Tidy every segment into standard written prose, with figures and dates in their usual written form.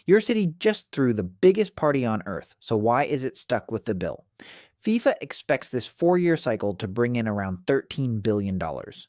Your city just threw the biggest party on earth, so why is it stuck with the bill? FIFA expects this 4-year cycle to bring in around $13 billion.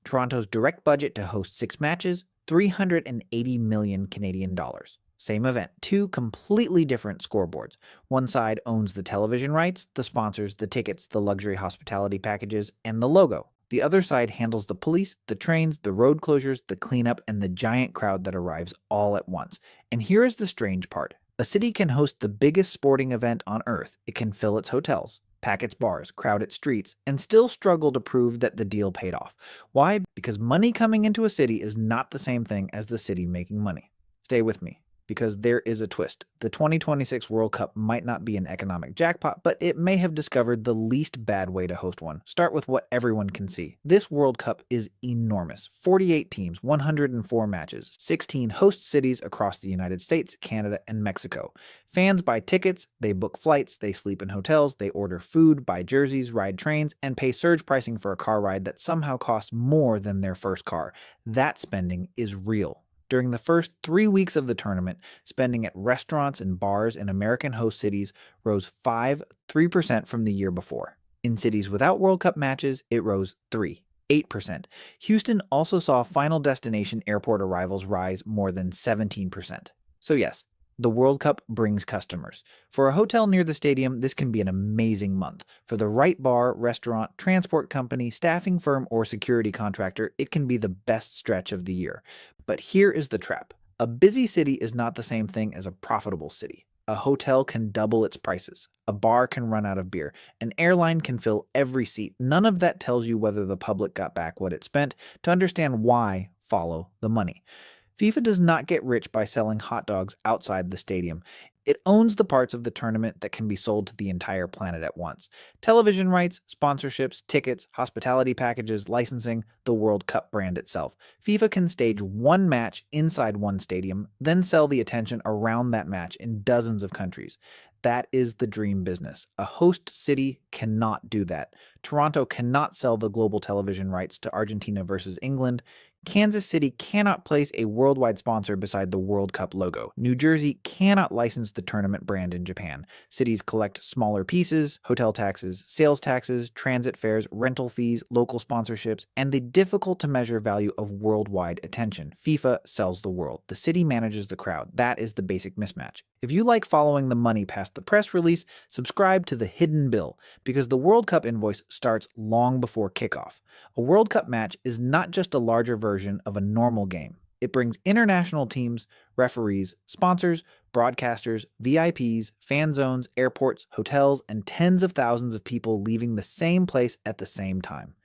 Toronto's direct budget to host 6 matches, 380 million Canadian dollars. Same event, 2 completely different scoreboards. One side owns the television rights, the sponsors, the tickets, the luxury hospitality packages, and the logo. The other side handles the police, the trains, the road closures, the cleanup, and the giant crowd that arrives all at once. And here is the strange part. A city can host the biggest sporting event on earth. It can fill its hotels, pack its bars, crowd its streets, and still struggle to prove that the deal paid off. Why? Because money coming into a city is not the same thing as the city making money. Stay with me, because there is a twist. The 2026 World Cup might not be an economic jackpot, but it may have discovered the least bad way to host one. Start with what everyone can see. This World Cup is enormous. 48 teams, 104 matches, 16 host cities across the United States, Canada, and Mexico. Fans buy tickets, they book flights, they sleep in hotels, they order food, buy jerseys, ride trains, and pay surge pricing for a car ride that somehow costs more than their first car. That spending is real. During the first 3 weeks of the tournament, spending at restaurants and bars in American host cities rose 3% from the year before. In cities without World Cup matches, it rose 8%. Houston also saw final destination airport arrivals rise more than 17%. So yes, the World Cup brings customers. For a hotel near the stadium, this can be an amazing month. For the right bar, restaurant, transport company, staffing firm, or security contractor, it can be the best stretch of the year. But here is the trap. A busy city is not the same thing as a profitable city. A hotel can double its prices. A bar can run out of beer. An airline can fill every seat. None of that tells you whether the public got back what it spent. To understand why, follow the money. FIFA does not get rich by selling hot dogs outside the stadium. It owns the parts of the tournament that can be sold to the entire planet at once. Television rights, sponsorships, tickets, hospitality packages, licensing, the World Cup brand itself. FIFA can stage one match inside one stadium, then sell the attention around that match in dozens of countries. That is the dream business. A host city cannot do that. Toronto cannot sell the global television rights to Argentina versus England. Kansas City cannot place a worldwide sponsor beside the World Cup logo. New Jersey cannot license the tournament brand in Japan. Cities collect smaller pieces, hotel taxes, sales taxes, transit fares, rental fees, local sponsorships, and the difficult-to-measure value of worldwide attention. FIFA sells the world. The city manages the crowd. That is the basic mismatch. If you like following the money past the press release, subscribe to the Hidden Bill, because the World Cup invoice starts long before kickoff. A World Cup match is not just a larger version of a normal game. It brings international teams, referees, sponsors, broadcasters, VIPs, fan zones, airports, hotels, and tens of thousands of people leaving the same place at the same time.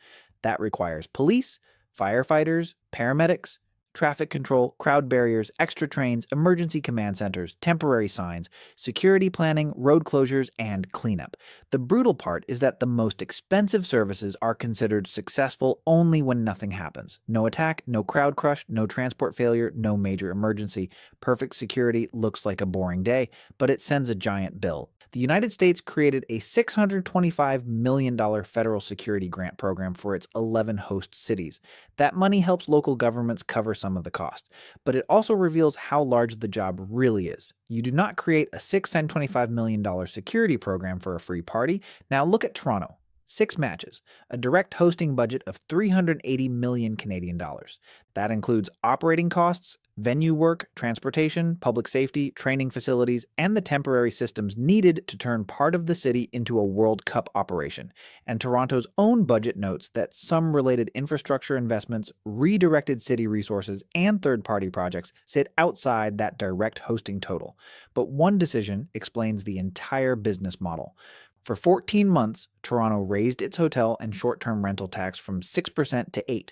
That requires police, firefighters, paramedics, traffic control, crowd barriers, extra trains, emergency command centers, temporary signs, security planning, road closures, and cleanup. The brutal part is that the most expensive services are considered successful only when nothing happens. No attack, no crowd crush, no transport failure, no major emergency. Perfect security looks like a boring day, but it sends a giant bill. The United States created a $625 million federal security grant program for its 11 host cities. That money helps local governments cover some of the cost, but it also reveals how large the job really is. You do not create a $625 million security program for a free party. Now look at Toronto. 6 matches, a direct hosting budget of 380 million Canadian dollars. That includes operating costs, venue work, transportation, public safety, training facilities, and the temporary systems needed to turn part of the city into a World Cup operation. And Toronto's own budget notes that some related infrastructure investments, redirected city resources, and third-party projects sit outside that direct hosting total. But one decision explains the entire business model. For 14 months, Toronto raised its hotel and short-term rental tax from 6% to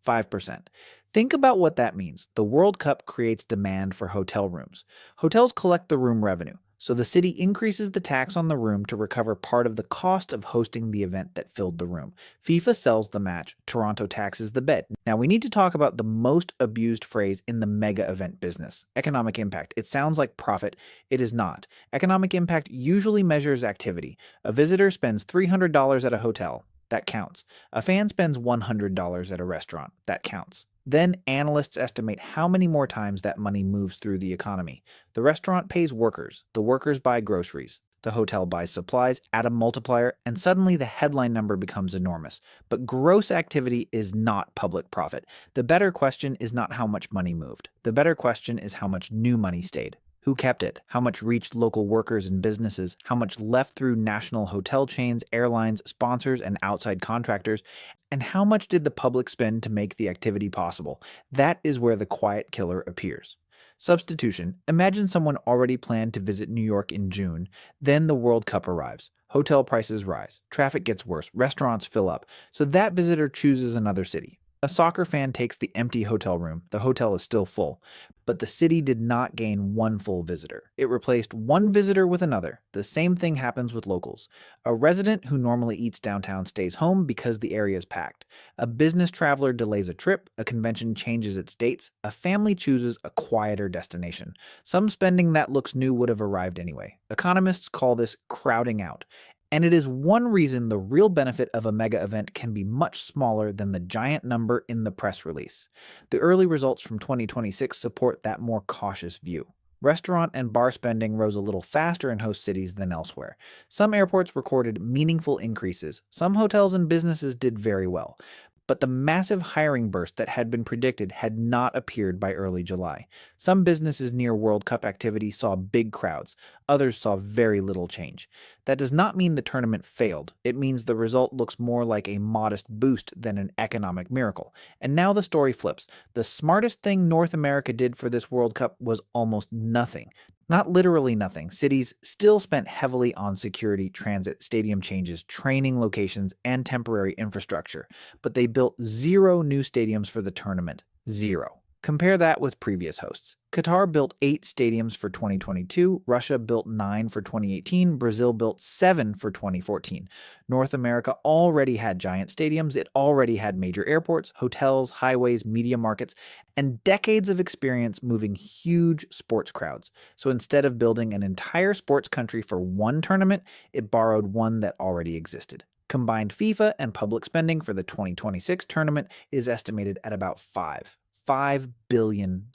5%. Think about what that means. The World Cup creates demand for hotel rooms. Hotels collect the room revenue, so the city increases the tax on the room to recover part of the cost of hosting the event that filled the room. FIFA sells the match, Toronto taxes the bed. Now we need to talk about the most abused phrase in the mega event business, economic impact. It sounds like profit. It is not. Economic impact usually measures activity. A visitor spends $300 at a hotel. That counts. A fan spends $100 at a restaurant. That counts. Then analysts estimate how many more times that money moves through the economy. The restaurant pays workers, the workers buy groceries, the hotel buys supplies, add a multiplier, and suddenly the headline number becomes enormous. But gross activity is not public profit. The better question is not how much money moved. The better question is how much new money stayed. Who kept it? How much reached local workers and businesses? How much left through national hotel chains, airlines, sponsors, and outside contractors? And how much did the public spend to make the activity possible? That is where the quiet killer appears. Substitution. Imagine someone already planned to visit New York in June. Then the World Cup arrives. Hotel prices rise. Traffic gets worse. Restaurants fill up. So that visitor chooses another city. A soccer fan takes the empty hotel room. The hotel is still full. But the city did not gain one full visitor. It replaced one visitor with another. The same thing happens with locals. A resident who normally eats downtown stays home because the area is packed. A business traveler delays a trip. A convention changes its dates. A family chooses a quieter destination. Some spending that looks new would have arrived anyway. Economists call this crowding out. And it is one reason the real benefit of a mega event can be much smaller than the giant number in the press release. The early results from 2026 support that more cautious view. Restaurant and bar spending rose a little faster in host cities than elsewhere. Some airports recorded meaningful increases. Some hotels and businesses did very well. But the massive hiring burst that had been predicted had not appeared by early July. Some businesses near World Cup activity saw big crowds. Others saw very little change. That does not mean the tournament failed. It means the result looks more like a modest boost than an economic miracle. And now the story flips. The smartest thing North America did for this World Cup was almost nothing. Not literally nothing. Cities still spent heavily on security, transit, stadium changes, training locations, and temporary infrastructure. But they built 0 new stadiums for the tournament. 0. Compare that with previous hosts. Qatar built 8 stadiums for 2022, Russia built 9 for 2018, Brazil built 7 for 2014. North America already had giant stadiums, it already had major airports, hotels, highways, media markets, and decades of experience moving huge sports crowds. So instead of building an entire sports country for one tournament, it borrowed one that already existed. Combined FIFA and public spending for the 2026 tournament is estimated at about $5 billion.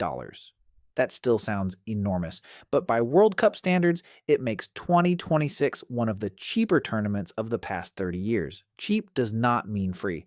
That still sounds enormous, but by World Cup standards, it makes 2026 one of the cheaper tournaments of the past 30 years. Cheap does not mean free.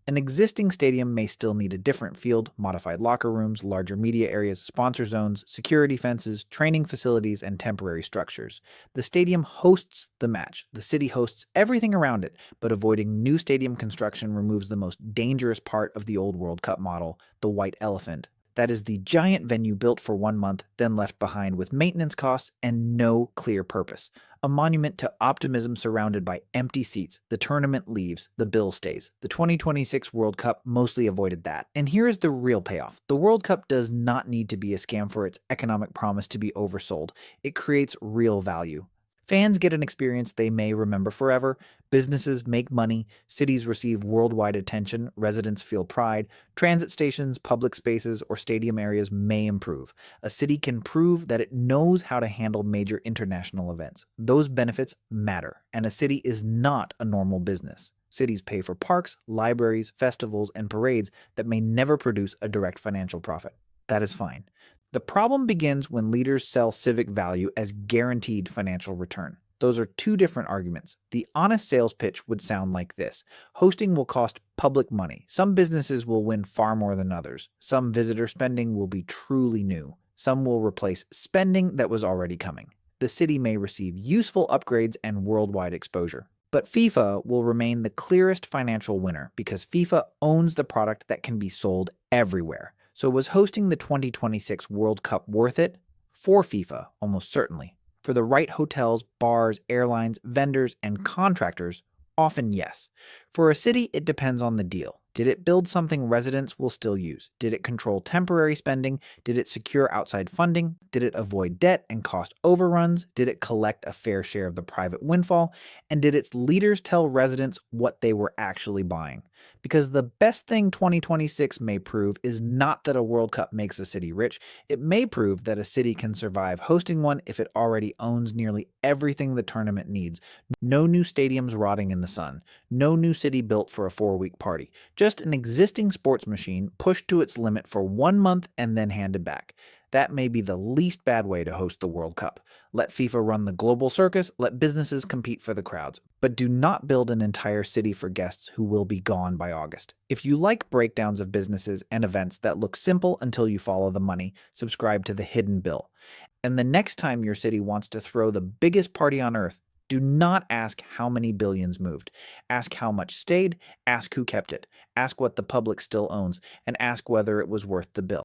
An existing stadium may still need a different field, modified locker rooms, larger media areas, sponsor zones, security fences, training facilities, and temporary structures. The stadium hosts the match. The city hosts everything around it, but avoiding new stadium construction removes the most dangerous part of the old World Cup model, the white elephant. That is the giant venue built for 1 month, then left behind with maintenance costs and no clear purpose. A monument to optimism surrounded by empty seats. The tournament leaves, the bill stays. The 2026 World Cup mostly avoided that. And here is the real payoff. The World Cup does not need to be a scam for its economic promise to be oversold. It creates real value. Fans get an experience they may remember forever. Businesses make money. Cities receive worldwide attention. Residents feel pride. Transit stations, public spaces, or stadium areas may improve. A city can prove that it knows how to handle major international events. Those benefits matter, and a city is not a normal business. Cities pay for parks, libraries, festivals, and parades that may never produce a direct financial profit. That is fine. The problem begins when leaders sell civic value as guaranteed financial return. Those are two different arguments. The honest sales pitch would sound like this. Hosting will cost public money. Some businesses will win far more than others. Some visitor spending will be truly new. Some will replace spending that was already coming. The city may receive useful upgrades and worldwide exposure. But FIFA will remain the clearest financial winner because FIFA owns the product that can be sold everywhere. So was hosting the 2026 World Cup worth it? For FIFA, almost certainly. For the right hotels, bars, airlines, vendors, and contractors, often yes. For a city, it depends on the deal. Did it build something residents will still use? Did it control temporary spending? Did it secure outside funding? Did it avoid debt and cost overruns? Did it collect a fair share of the private windfall? And did its leaders tell residents what they were actually buying? Because the best thing 2026 may prove is not that a World Cup makes a city rich, it may prove that a city can survive hosting one if it already owns nearly everything the tournament needs. No new stadiums rotting in the sun, no new city built for a 4-week party, just an existing sports machine pushed to its limit for 1 month and then handed back. That may be the least bad way to host the World Cup. Let FIFA run the global circus, let businesses compete for the crowds, but do not build an entire city for guests who will be gone by August. If you like breakdowns of businesses and events that look simple until you follow the money, subscribe to The Hidden Bill. And the next time your city wants to throw the biggest party on earth, do not ask how many billions moved. Ask how much stayed, ask who kept it, ask what the public still owns, and ask whether it was worth the bill.